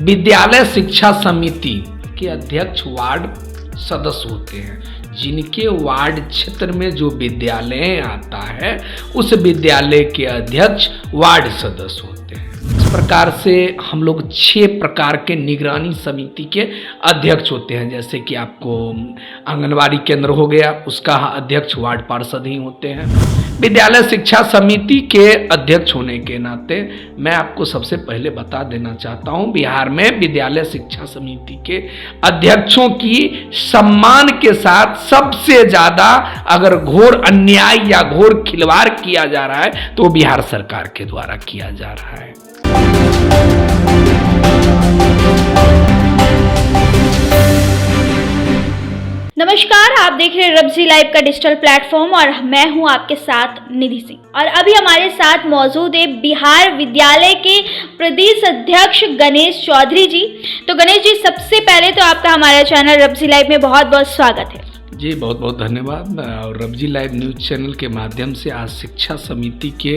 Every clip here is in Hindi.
विद्यालय शिक्षा समिति के अध्यक्ष वार्ड सदस्य होते हैं, जिनके वार्ड क्षेत्र में जो विद्यालय आता है उस विद्यालय के अध्यक्ष वार्ड सदस्य होते हैं। इस प्रकार से हम लोग 6 प्रकार के निगरानी समिति के अध्यक्ष होते हैं। जैसे कि आपको आंगनवाड़ी केंद्र हो गया, उसका अध्यक्ष वार्ड पार्षद ही होते हैं। विद्यालय शिक्षा समिति के अध्यक्ष होने के नाते मैं आपको सबसे पहले बता देना चाहता हूं, बिहार में विद्यालय शिक्षा समिति के अध्यक्षों की सम्मान के साथ सबसे ज्यादा अगर घोर अन्याय या घोर खिलवाड़ किया जा रहा है तो बिहार सरकार के द्वारा किया जा रहा है। नमस्कार, आप देख रहे हैं रब्जी लाइव का डिजिटल प्लेटफॉर्म और मैं हूं आपके साथ निधि सिंह। और अभी हमारे साथ मौजूद है बिहार विद्यालय के प्रदेश अध्यक्ष गणेश चौधरी जी। तो गणेश जी, सबसे पहले तो आपका हमारे चैनल रब्जी लाइव में बहुत बहुत स्वागत है। जी बहुत बहुत धन्यवाद। और रब्जी लाइव न्यूज़ चैनल के माध्यम से आज शिक्षा समिति के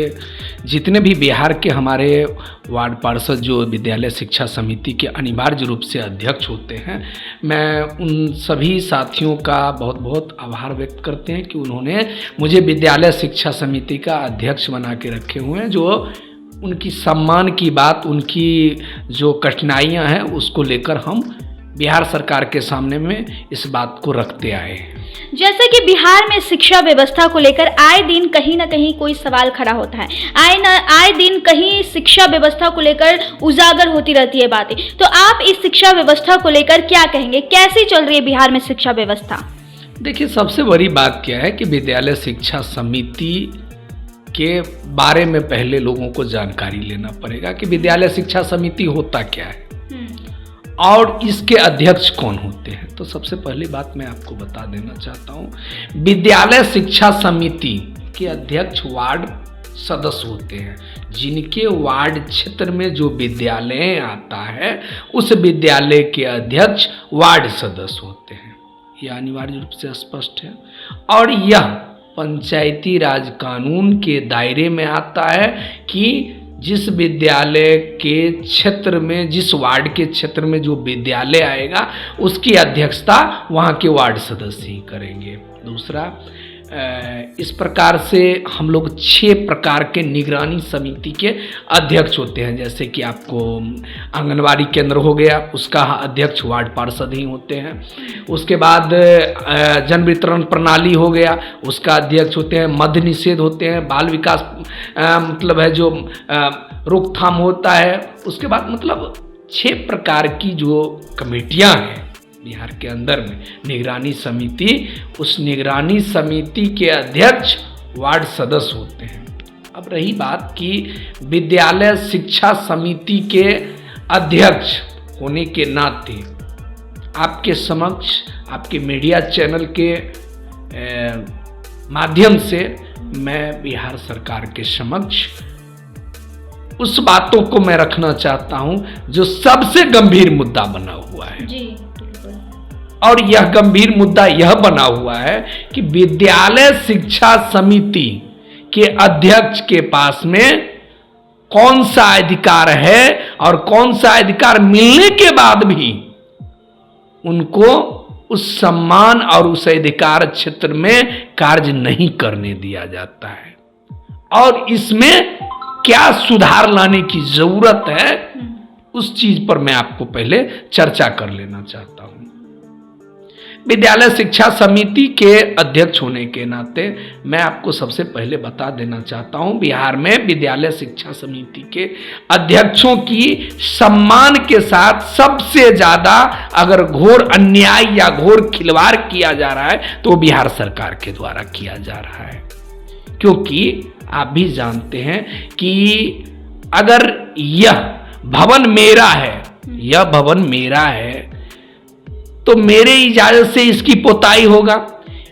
जितने भी बिहार के हमारे वार्ड पार्षद जो विद्यालय शिक्षा समिति के अनिवार्य रूप से अध्यक्ष होते हैं, मैं उन सभी साथियों का बहुत बहुत आभार व्यक्त करते हैं कि उन्होंने मुझे विद्यालय शिक्षा समिति का अध्यक्ष बना के रखे हुए हैं। जो उनकी सम्मान की बात, उनकी जो कठिनाइयाँ हैं उसको लेकर हम बिहार सरकार के सामने में इस बात को रखते आए हैं। जैसे कि बिहार में शिक्षा व्यवस्था को लेकर आए दिन कहीं ना कहीं कोई सवाल खड़ा होता है, आए दिन कहीं शिक्षा व्यवस्था को लेकर उजागर होती रहती है बातें। तो आप इस शिक्षा व्यवस्था को लेकर क्या कहेंगे, कैसी चल रही है बिहार में शिक्षा व्यवस्था? देखिए, सबसे बड़ी बात क्या है कि विद्यालय शिक्षा समिति के बारे में पहले लोगों को जानकारी लेना पड़ेगा कि विद्यालय शिक्षा समिति होता क्या है और इसके अध्यक्ष कौन होते हैं। तो सबसे पहली बात मैं आपको बता देना चाहता हूँ, विद्यालय शिक्षा समिति के अध्यक्ष वार्ड सदस्य होते हैं, जिनके वार्ड क्षेत्र में जो विद्यालय आता है उस विद्यालय के अध्यक्ष वार्ड सदस्य होते हैं। यह अनिवार्य रूप से स्पष्ट है और यह पंचायती राज कानून के दायरे में आता है कि जिस विद्यालय के क्षेत्र में, जिस वार्ड के क्षेत्र में जो विद्यालय आएगा उसकी अध्यक्षता वहाँ के वार्ड सदस्य ही करेंगे। दूसरा, इस प्रकार से हम लोग 6 प्रकार के निगरानी समिति के अध्यक्ष होते हैं। जैसे कि आपको आंगनवाड़ी केंद्र हो गया, उसका अध्यक्ष वार्ड पार्षद ही होते हैं। उसके बाद जन वितरण प्रणाली हो गया, उसका अध्यक्ष होते हैं। मद्य निषेध होते हैं, बाल विकास मतलब है जो रोकथाम होता है। उसके बाद मतलब 6 प्रकार की जो कमेटियां हैं बिहार के अंदर में निगरानी समिति, उस निगरानी समिति के अध्यक्ष वार्ड सदस्य होते हैं। अब रही बात कि विद्यालय शिक्षा समिति के अध्यक्ष होने के नाते आपके समक्ष, आपके मीडिया चैनल के माध्यम से मैं बिहार सरकार के समक्ष उस बातों को मैं रखना चाहता हूं जो सबसे गंभीर मुद्दा बना हुआ है जी। और यह गंभीर मुद्दा यह बना हुआ है कि विद्यालय शिक्षा समिति के अध्यक्ष के पास में कौन सा अधिकार है और कौन सा अधिकार मिलने के बाद भी उनको उस सम्मान और उस अधिकार क्षेत्र में कार्य नहीं करने दिया जाता है और इसमें क्या सुधार लाने की जरूरत है, उस चीज पर मैं आपको पहले चर्चा कर लेना चाहता हूं। विद्यालय शिक्षा समिति के अध्यक्ष होने के नाते मैं आपको सबसे पहले बता देना चाहता हूं, बिहार में विद्यालय शिक्षा समिति के अध्यक्षों की सम्मान के साथ सबसे ज्यादा अगर घोर अन्याय या घोर खिलवाड़ किया जा रहा है तो बिहार सरकार के द्वारा किया जा रहा है। क्योंकि आप भी जानते हैं कि अगर यह भवन मेरा है, यह भवन मेरा है तो मेरे इजाजत से इसकी पोताई होगा,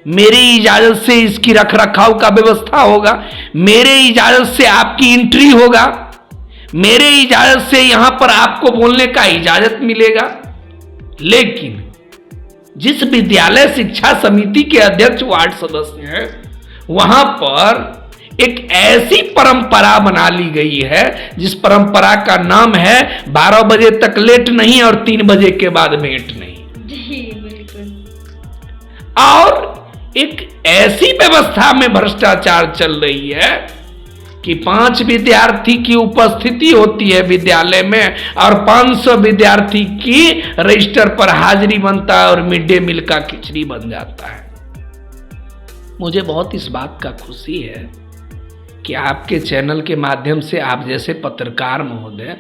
मेरे इजाजत से इसकी रखरखाव का व्यवस्था होगा, मेरे इजाजत से आपकी एंट्री होगा, मेरे इजाजत से यहां पर आपको बोलने का इजाजत मिलेगा। लेकिन जिस विद्यालय शिक्षा समिति के अध्यक्ष वार्ड सदस्य हैं वहां पर एक ऐसी परंपरा बना ली गई है जिस परंपरा का नाम है 12 बजे तक लेट नहीं और 3 बजे के बाद भेंट नहीं। जी बिल्कुल। और एक ऐसी व्यवस्था में भ्रष्टाचार चल रही है कि 5 विद्यार्थी की उपस्थिति होती है विद्यालय में और 500 विद्यार्थी की रजिस्टर पर हाजिरी बनता है और मिड डे मील का खिचड़ी बन जाता है। मुझे बहुत इस बात का खुशी है कि आपके चैनल के माध्यम से आप जैसे पत्रकार महोदय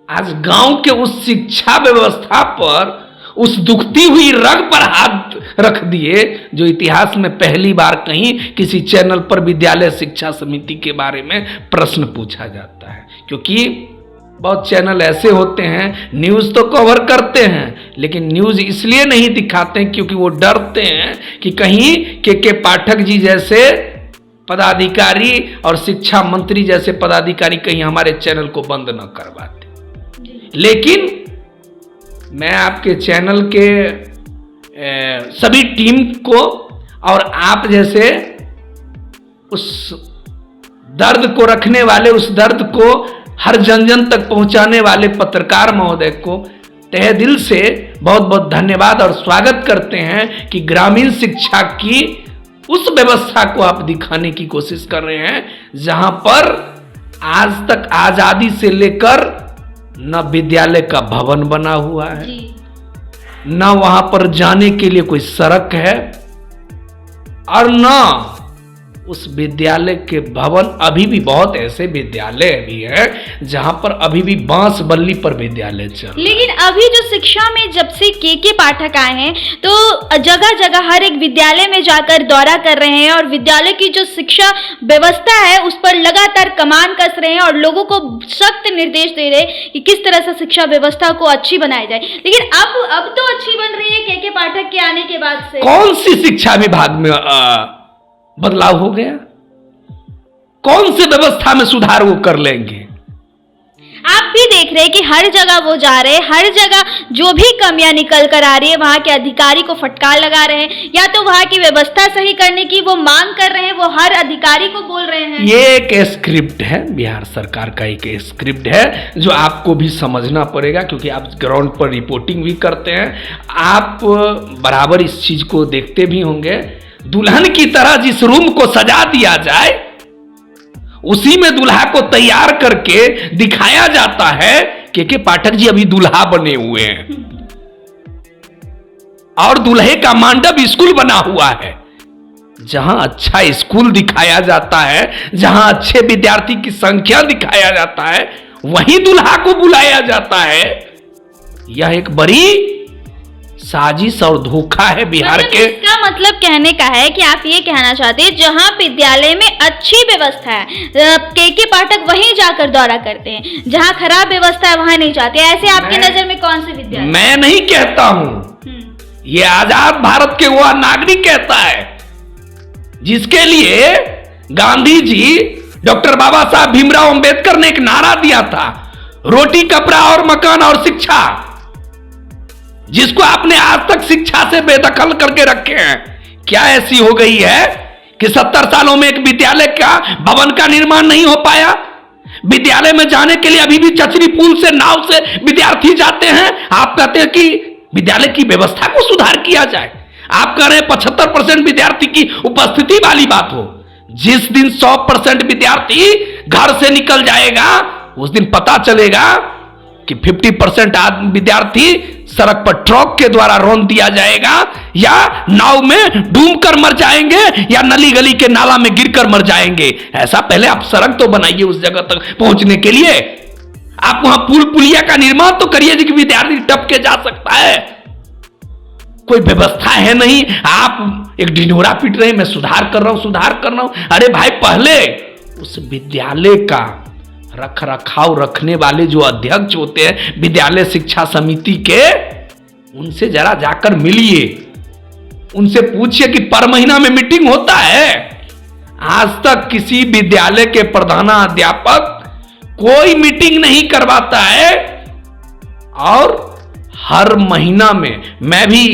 आज गांव के उस शिक्षा व्यवस्था पर, उस दुखती हुई रग पर हाथ रख दिए जो इतिहास में पहली बार कहीं किसी चैनल पर विद्यालय शिक्षा समिति के बारे में प्रश्न पूछा जाता है। क्योंकि बहुत चैनल ऐसे होते हैं न्यूज़ तो कवर करते हैं लेकिन न्यूज़ इसलिए नहीं दिखाते हैं क्योंकि वो डरते हैं कि कहीं के पाठक जी जैसे पदाधिकारी और शिक्षा मंत्री जैसे पदाधिकारी कहीं हमारे चैनल को बंद न करवाते। लेकिन मैं आपके चैनल के सभी टीम को और आप जैसे उस दर्द को रखने वाले, उस दर्द को हर जन जन तक पहुंचाने वाले पत्रकार महोदय को तहे दिल से बहुत बहुत धन्यवाद और स्वागत करते हैं कि ग्रामीण शिक्षा की उस व्यवस्था को आप दिखाने की कोशिश कर रहे हैं जहां पर आज तक आजादी से लेकर न विद्यालय का भवन बना हुआ है, न वहां पर जाने के लिए कोई सड़क है और न उस विद्यालय के भवन, अभी भी बहुत ऐसे विद्यालय भी हैं जहां पर अभी भी बांस बल्ली पर विद्यालय चल। लेकिन अभी जो शिक्षा में जब से के पाठक आए हैं तो जगह जगह हर एक विद्यालय में जाकर दौरा कर रहे हैं और विद्यालय की जो शिक्षा व्यवस्था है उस पर लगातार कमान कस रहे हैं और लोगों को सख्त निर्देश दे रहे हैं कि किस तरह से शिक्षा व्यवस्था को अच्छी बनाया जाए। लेकिन अब तो अच्छी बन रही है के पाठक के आने के बाद से। कौन सी शिक्षा विभाग में बदलाव हो गया? कौन सी व्यवस्था में सुधार वो कर लेंगे? आप भी देख रहे हैं कि हर जगह वो जा रहे हैं, हर जगह जो भी कमियां निकल कर आ रही है वहां के अधिकारी को फटकार लगा रहे हैं या तो वहां की व्यवस्था सही करने की वो मांग कर रहे हैं, वो हर अधिकारी को बोल रहे हैं। ये एक स्क्रिप्ट है, बिहार सरकार का एक स्क्रिप्ट है जो आपको भी समझना पड़ेगा क्योंकि आप ग्राउंड पर रिपोर्टिंग भी करते हैं, आप बराबर इस चीज को देखते भी होंगे। दुल्हन की तरह जिस रूम को सजा दिया जाए उसी में दुल्हा को तैयार करके दिखाया जाता है के पाठक जी अभी दुल्हा बने हुए हैं और दुल्हे का मंडप स्कूल बना हुआ है। जहां अच्छा स्कूल दिखाया जाता है, जहां अच्छे विद्यार्थी की संख्या दिखाया जाता है, वहीं दुल्हा को बुलाया जाता है। यह एक बड़ी साजिश और धोखा है बिहार के। इसका मतलब कहने का है कि आप ये कहना चाहते हैं जहां विद्यालय में अच्छी व्यवस्था है के पाठक वहीं जाकर दौरा करते हैं, जहां खराब व्यवस्था है वहां नहीं जाते। ऐसे आपकी नजर में कौन से विद्यालय? मैं नहीं कहता हूं, ये आजाद भारत के वह नागरिक कहता है जिसके लिए गांधी जी, डॉक्टर बाबा साहब भीमराव अंबेडकर ने एक नारा दिया था, रोटी कपड़ा और मकान और शिक्षा, जिसको आपने आज तक शिक्षा से बेदखल करके रखे हैं। क्या ऐसी हो गई है कि 70 सालों में एक विद्यालय का भवन का निर्माण नहीं हो पाया? विद्यालय में जाने के लिए अभी भी चचरी पुल से, नाव से विद्यार्थी जाते हैं। आप कहते हैं कि विद्यालय की व्यवस्था को सुधार किया जाए। आप कह रहे हैं 75% विद्यार्थी की उपस्थिति वाली बात हो। जिस दिन 100% विद्यार्थी घर से निकल जाएगा उस दिन पता चलेगा कि 50% विद्यार्थी सड़क पर ट्रक के द्वारा रौंद दिया जाएगा या नाव में डूब कर मर जाएंगे या नली गली के नाला में गिरकर मर जाएंगे। ऐसा पहले आप सड़क तो बनाइए उस जगह तक पहुंचने के लिए। आप वहां पुल पुलिया का निर्माण तो करिए कि विद्यार्थी टप के जा सकता है। कोई व्यवस्था है नहीं, आप एक ढिंढोरा पीट रहे हैं, मैं सुधार कर रहा हूं। अरे भाई, पहले उस विद्यालय का रख रखाव रखने वाले जो अध्यक्ष होते हैं विद्यालय शिक्षा समिति के, उनसे जरा जाकर मिलिए, उनसे पूछिए कि पर महीना में मीटिंग होता है। आज तक किसी विद्यालय के प्रधानाध्यापक कोई मीटिंग नहीं करवाता है और हर महीना में मैं भी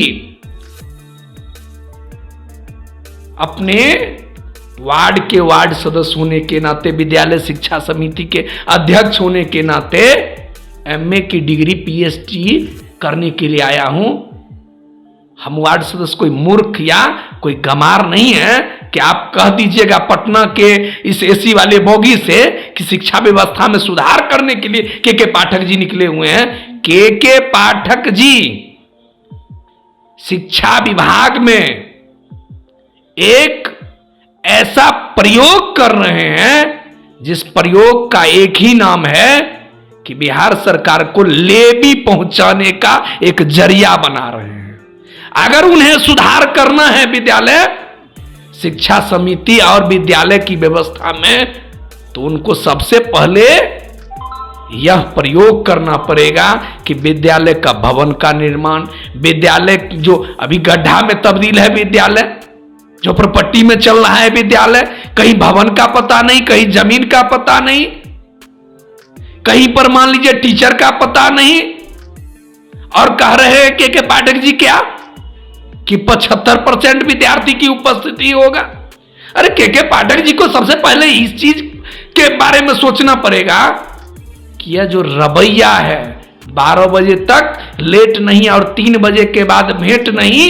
अपने वार्ड के वार्ड सदस्य होने के नाते, विद्यालय शिक्षा समिति के अध्यक्ष होने के नाते एमए की डिग्री पीएचडी करने के लिए आया हूं। हम वार्ड सदस्य कोई मूर्ख या कोई गमार नहीं है कि आप कह दीजिएगा पटना के इस एसी वाले बोगी से कि शिक्षा व्यवस्था में सुधार करने के लिए के पाठक जी निकले हुए हैं। के पाठक जी शिक्षा विभाग में एक ऐसा प्रयोग कर रहे हैं जिस प्रयोग का एक ही नाम है कि बिहार सरकार को लेवी पहुंचाने का एक जरिया बना रहे हैं। अगर उन्हें सुधार करना है विद्यालय शिक्षा समिति और विद्यालय की व्यवस्था में, तो उनको सबसे पहले यह प्रयोग करना पड़ेगा कि विद्यालय का भवन का निर्माण, विद्यालय जो अभी गड्ढा में तब्दील है विद्यालय, जो प्रॉपर्टी में चल रहा है विद्यालय, कहीं भवन का पता नहीं, कहीं जमीन का पता नहीं, कहीं पर मान लीजिए टीचर का पता नहीं, और कह रहे हैं के पाठक जी क्या कि 75% विद्यार्थी की उपस्थिति होगा। अरे के पाठक जी को सबसे पहले इस चीज के बारे में सोचना पड़ेगा कि यह जो रवैया है 12 बजे तक लेट नहीं और 3 बजे के बाद भेंट नहीं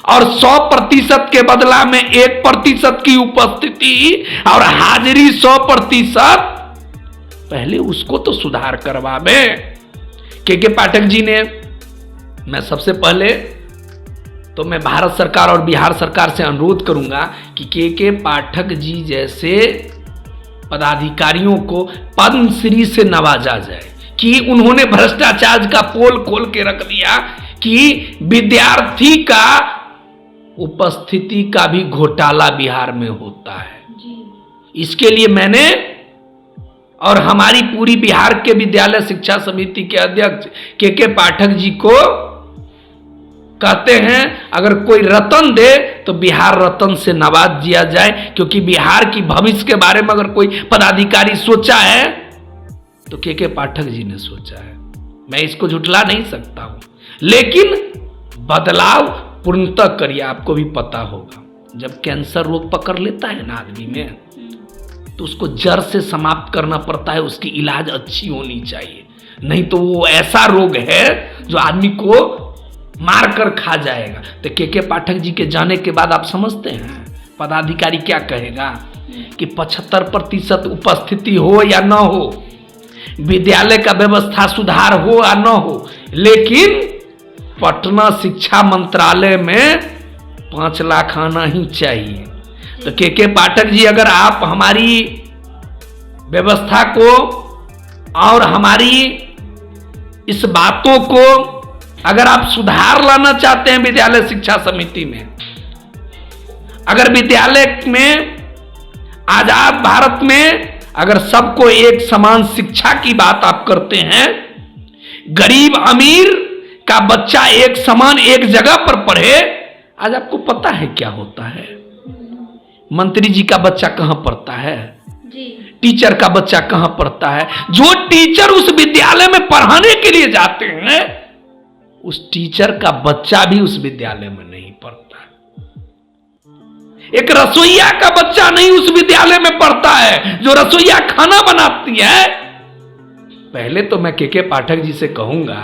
और 100% के बदला में 1% की उपस्थिति और हाजिरी 100%, पहले उसको तो सुधार करवावे। के पाठक जी ने, मैं सबसे पहले तो मैं भारत सरकार और बिहार सरकार से अनुरोध करूंगा कि के पाठक जी जैसे पदाधिकारियों को पद्मश्री से नवाजा जाए कि उन्होंने भ्रष्टाचार का पोल खोल के रख दिया कि विद्यार्थी का उपस्थिति का भी घोटाला बिहार में होता है। इसके लिए मैंने और हमारी पूरी बिहार के विद्यालय शिक्षा समिति के अध्यक्ष के पाठक जी को कहते हैं अगर कोई रतन दे तो बिहार रतन से नवाज दिया जाए, क्योंकि बिहार की भविष्य के बारे में अगर कोई पदाधिकारी सोचा है तो के पाठक जी ने सोचा है। मैं इसको झुठला नहीं सकता हूं, लेकिन बदलाव पूर्णतः करिए। आपको भी पता होगा जब कैंसर रोग पकड़ लेता है ना आदमी में, तो उसको जड़ से समाप्त करना पड़ता है, उसकी इलाज अच्छी होनी चाहिए, नहीं तो वो ऐसा रोग है जो आदमी को मार कर खा जाएगा। तो के पाठक जी के जाने के बाद आप समझते हैं पदाधिकारी क्या कहेगा कि 75% उपस्थिति हो या न हो, विद्यालय का व्यवस्था सुधार हो या न हो, लेकिन पटना शिक्षा मंत्रालय में 5 लाख आना ही चाहिए। तो के पाठक जी अगर आप हमारी व्यवस्था को और हमारी इस बातों को अगर आप सुधार लाना चाहते हैं विद्यालय शिक्षा समिति में, अगर विद्यालय में आजाद भारत में अगर सबको एक समान शिक्षा की बात आप करते हैं, गरीब अमीर का बच्चा एक समान एक जगह पर पढ़े, आज आपको पता है क्या होता है? मंत्री जी का बच्चा कहां पढ़ता है जी, टीचर का बच्चा कहां पढ़ता है? जो टीचर उस विद्यालय में पढ़ाने के लिए जाते हैं उस टीचर का बच्चा भी उस विद्यालय में नहीं पढ़ता। एक रसोईया का बच्चा नहीं उस विद्यालय में पढ़ता है जो रसोईया खाना बनाती है। पहले तो मैं के पाठक जी से कहूंगा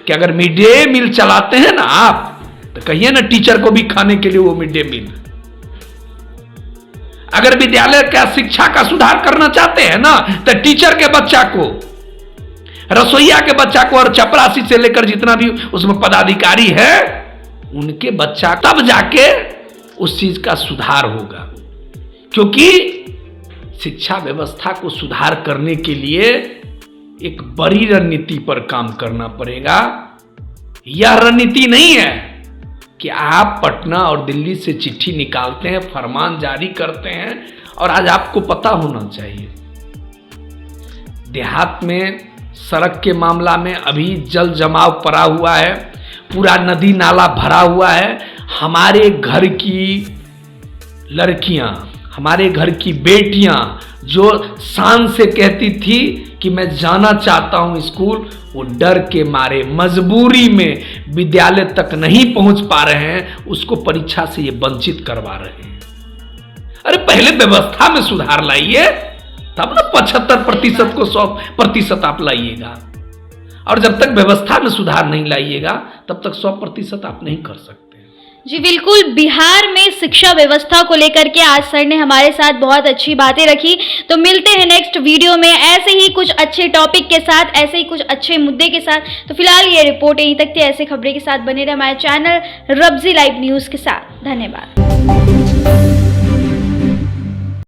कि अगर मिड डे मील चलाते हैं ना आप, तो कहिए ना टीचर को भी खाने के लिए वो मिड डे मील। अगर विद्यालय का शिक्षा का सुधार करना चाहते हैं ना, तो टीचर के बच्चा को, रसोईया के बच्चा को और चपरासी से लेकर जितना भी उसमें पदाधिकारी है उनके बच्चा, तब जाके उस चीज का सुधार होगा। क्योंकि शिक्षा व्यवस्था को सुधार करने के लिए एक बड़ी रणनीति पर काम करना पड़ेगा। यह रणनीति नहीं है कि आप पटना और दिल्ली से चिट्ठी निकालते हैं, फरमान जारी करते हैं, और आज आपको पता होना चाहिए देहात में सड़क के मामला में अभी जल जमाव पड़ा हुआ है, पूरा नदी नाला भरा हुआ है। हमारे घर की लड़कियां, हमारे घर की बेटियां जो शान से कहती थी कि मैं जाना चाहता हूं स्कूल, वो डर के मारे मजबूरी में विद्यालय तक नहीं पहुंच पा रहे हैं, उसको परीक्षा से ये वंचित करवा रहे हैं। अरे पहले व्यवस्था में सुधार लाइए, तब ना 75% को 100% आप लाइएगा। और जब तक व्यवस्था में सुधार नहीं लाइएगा तब तक 100% आप नहीं कर सकते। जी बिल्कुल, बिहार में शिक्षा व्यवस्था को लेकर के आज सर ने हमारे साथ बहुत अच्छी बातें रखी। तो मिलते हैं नेक्स्ट वीडियो में ऐसे ही कुछ अच्छे टॉपिक के साथ, ऐसे ही कुछ अच्छे मुद्दे के साथ। तो फिलहाल ये रिपोर्ट यहीं तक थी। ऐसे खबरें के साथ बने रहे हमारे चैनल रब्जी लाइव न्यूज़ के साथ। धन्यवाद।